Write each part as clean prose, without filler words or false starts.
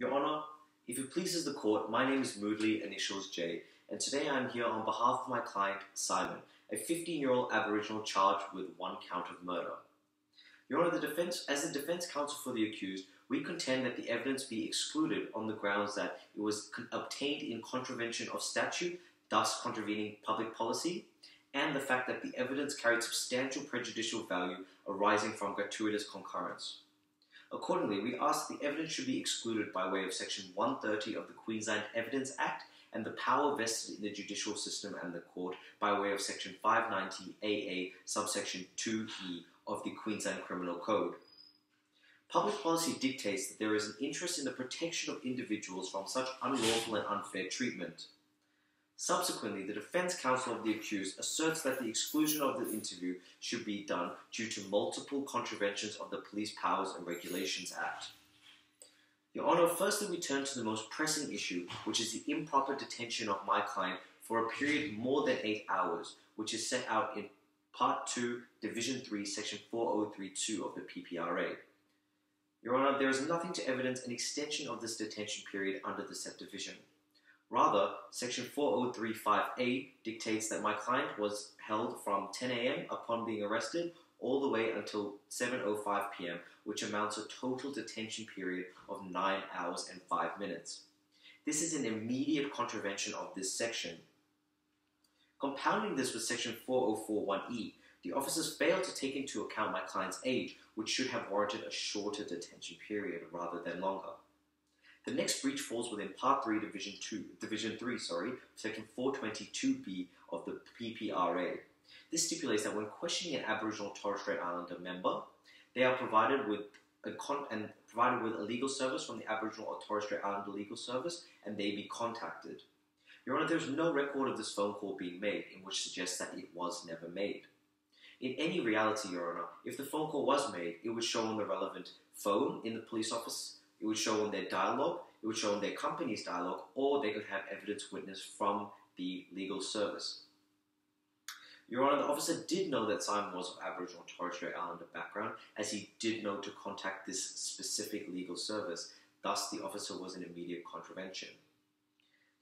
Your Honour, if it pleases the court, my name is Moodley, initials J, and today I am here on behalf of my client, Simon, a 15-year-old Aboriginal charged with one count of murder. Your Honour, as the defence counsel for the accused, we contend that the evidence be excluded on the grounds that it was obtained in contravention of statute, thus contravening public policy, and the fact that the evidence carried substantial prejudicial value arising from gratuitous concurrence. Accordingly, we ask the evidence should be excluded by way of Section 130 of the Queensland Evidence Act and the power vested in the judicial system and the court by way of Section 590 AA subsection 2E of the Queensland Criminal Code. Public policy dictates that there is an interest in the protection of individuals from such unlawful and unfair treatment. Subsequently, the defence counsel of the accused asserts that the exclusion of the interview should be done due to multiple contraventions of the Police Powers and Regulations Act. Your Honour, firstly we turn to the most pressing issue, which is the improper detention of my client for a period more than 8 hours, which is set out in Part 2, Division 3, Section 4032 of the PPRA. Your Honour, there is nothing to evidence an extension of this detention period under the said division. Rather, Section 4035A dictates that my client was held from 10 a.m. upon being arrested all the way until 7:05 p.m., which amounts to a total detention period of 9 hours and 5 minutes. This is an immediate contravention of this section. Compounding this with Section 4041E, the officers failed to take into account my client's age, which should have warranted a shorter detention period rather than longer. The next breach falls within Part 3, Division 3, Section 422B of the PPRA. This stipulates that when questioning an Aboriginal and Torres Strait Islander member, they are provided with a legal service from the Aboriginal or Torres Strait Islander Legal Service, and they be contacted. Your Honour, there is no record of this phone call being made, in which suggests that it was never made. In any reality, Your Honour, if the phone call was made, it would show on the relevant phone in the police office, it would show on their dialogue, it would show on their company's dialogue, or they could have evidence witnessed from the legal service. Your Honour, the officer did know that Simon was of Aboriginal and Torres Strait Islander background, as he did know to contact this specific legal service. Thus, the officer was an immediate contravention.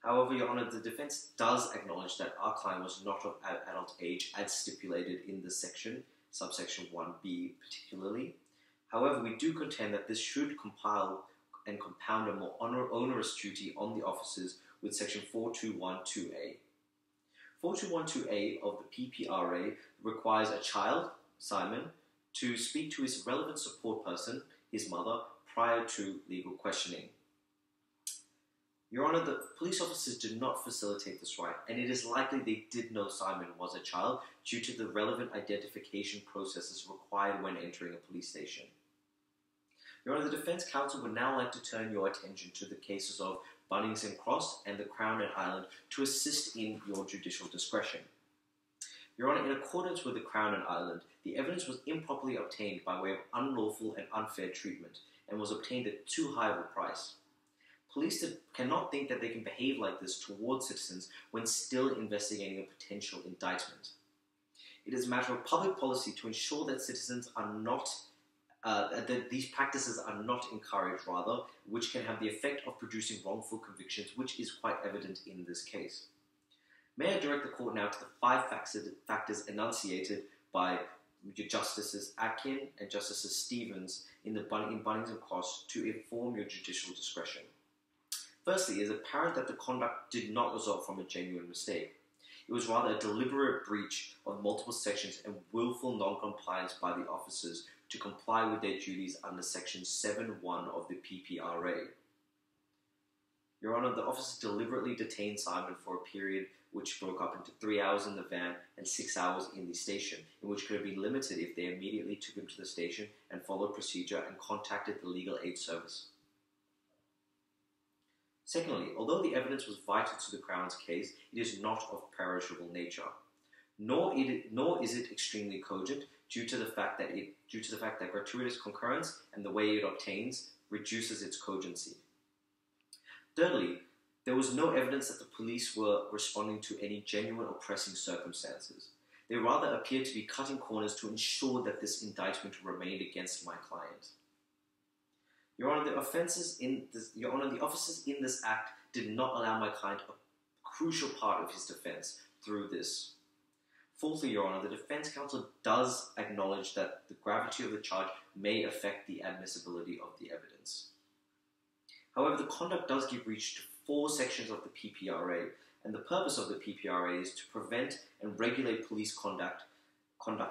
However, Your Honour, the defence does acknowledge that our client was not of adult age as stipulated in this section, subsection 1B particularly. However, we do contend that this should compile and compound a more onerous duty on the officers with Section 4212A. 4212A of the PPRA requires a child, Simon, to speak to his relevant support person, his mother, prior to legal questioning. Your Honour, the police officers did not facilitate this right, and it is likely they did know Simon was a child due to the relevant identification processes required when entering a police station. Your Honour, the Defence Counsel would now like to turn your attention to the cases of Bunnings and Cross and the Crown and Island to assist in your judicial discretion. Your Honour, in accordance with the Crown and Island, the evidence was improperly obtained by way of unlawful and unfair treatment and was obtained at too high of a price. Police cannot think that they can behave like this towards citizens when still investigating a potential indictment. It is a matter of public policy to ensure that citizens are not that these practices are not encouraged, rather, which can have the effect of producing wrongful convictions, which is quite evident in this case. May I direct the court now to the 5 factors enunciated by Justices Atkin and Justices Stevens in Bunnings and Cross to inform your judicial discretion. Firstly, it is apparent that the conduct did not result from a genuine mistake. It was rather a deliberate breach of multiple sections and willful non-compliance by the officers to comply with their duties under Section 7.1 of the PPRA. Your Honour, the officers deliberately detained Simon for a period which broke up into 3 hours in the van and 6 hours in the station, in which could have been limited if they immediately took him to the station and followed procedure and contacted the legal aid service. Secondly, although the evidence was vital to the Crown's case, it is not of perishable nature, nor is it extremely cogent due to the fact that gratuitous concurrence and the way it obtains reduces its cogency. Thirdly, there was no evidence that the police were responding to any genuine or pressing circumstances. They rather appeared to be cutting corners to ensure that this indictment remained against my client. Your Honor, the officers in this act did not allow my client a crucial part of his defense through this. Fourthly, Your Honor, the defense counsel does acknowledge that the gravity of the charge may affect the admissibility of the evidence. However, the conduct does give reach to 4 sections of the PPRA, and the purpose of the PPRA is to prevent and regulate police conduct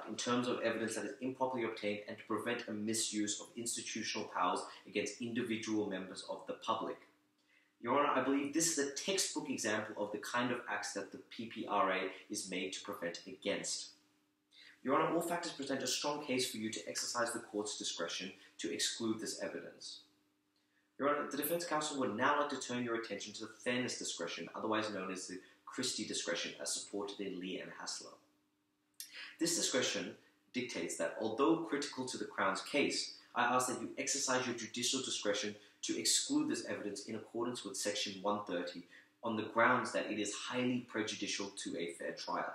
in terms of evidence that is improperly obtained and to prevent a misuse of institutional powers against individual members of the public. Your Honor, I believe this is a textbook example of the kind of acts that the PPRA is made to prevent against. Your Honor, all factors present a strong case for you to exercise the court's discretion to exclude this evidence. Your Honor, the defense counsel would now like to turn your attention to the fairness discretion, otherwise known as the Christie discretion, as supported in Lee and Hassler. This discretion dictates that, although critical to the Crown's case, I ask that you exercise your judicial discretion to exclude this evidence in accordance with Section 130 on the grounds that it is highly prejudicial to a fair trial.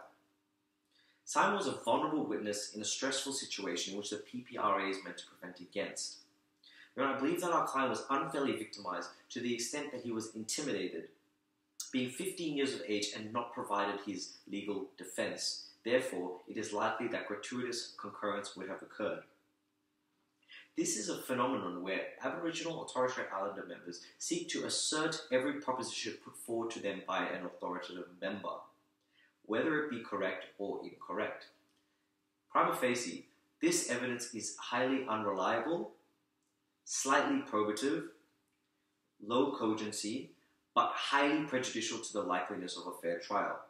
Simon was a vulnerable witness in a stressful situation in which the PPRA is meant to prevent against. Your Honor, I believe that our client was unfairly victimized to the extent that he was intimidated, being 15 years of age and not provided his legal defense. Therefore, it is likely that gratuitous concurrence would have occurred. This is a phenomenon where Aboriginal or Torres Strait Islander members seek to assert every proposition put forward to them by an authoritative member, whether it be correct or incorrect. Prima facie, this evidence is highly unreliable, slightly probative, low cogency, but highly prejudicial to the likeliness of a fair trial.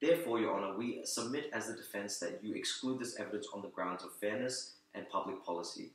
Therefore, Your Honor, we submit as the defense that you exclude this evidence on the grounds of fairness and public policy.